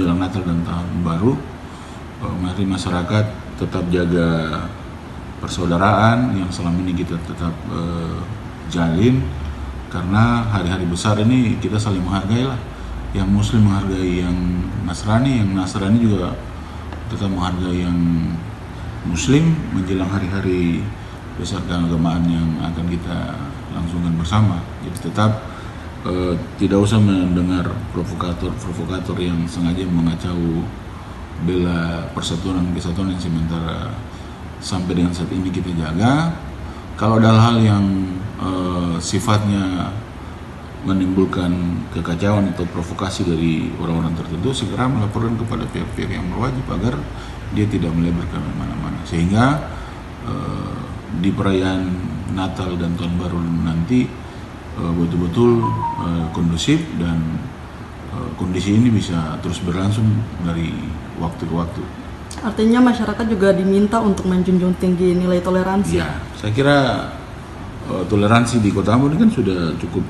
menjelang Natal dan Tahun Baru, mari masyarakat tetap jaga persaudaraan yang selama ini kita tetap jalin, karena hari-hari besar ini kita saling menghargai lah. Yang Muslim menghargai yang Nasrani, yang Nasrani juga tetap menghargai yang Muslim menjelang hari-hari besar keagamaan yang akan kita langsungkan bersama. Jadi tetap tidak usah mendengar provokator yang sengaja mengacau bela persatuan dan kesatuan yang sementara sampai dengan saat ini kita jaga. Kalau ada hal-hal yang sifatnya menimbulkan kekacauan atau provokasi dari orang-orang tertentu, segera melaporkan kepada pihak-pihak yang berwajib agar dia tidak melebar ke mana-mana, sehingga di perayaan Natal dan Tahun Baru nanti betul-betul kondusif dan kondisi ini bisa terus berlangsung dari waktu ke waktu. Artinya masyarakat juga diminta untuk menjunjung tinggi nilai toleransi. Ya, saya kira toleransi di Kota Ambon ini kan sudah cukup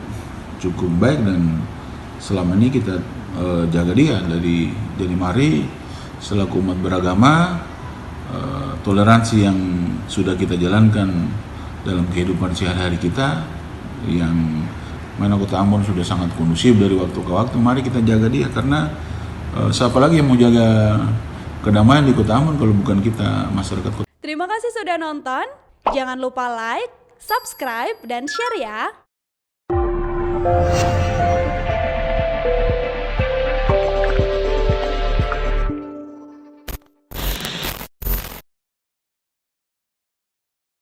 baik, dan selama ini kita jaga dia. Jadi mari selaku umat beragama, toleransi yang sudah kita jalankan dalam kehidupan sehari-hari kita, yang mana Kota Ambon sudah sangat kondusif dari waktu ke waktu, mari kita jaga dia, karena siapa lagi yang mau jaga kedamaian di Kota Ambon kalau bukan kita, masyarakat Kota. Terima kasih sudah nonton. Jangan lupa like, subscribe, dan share ya.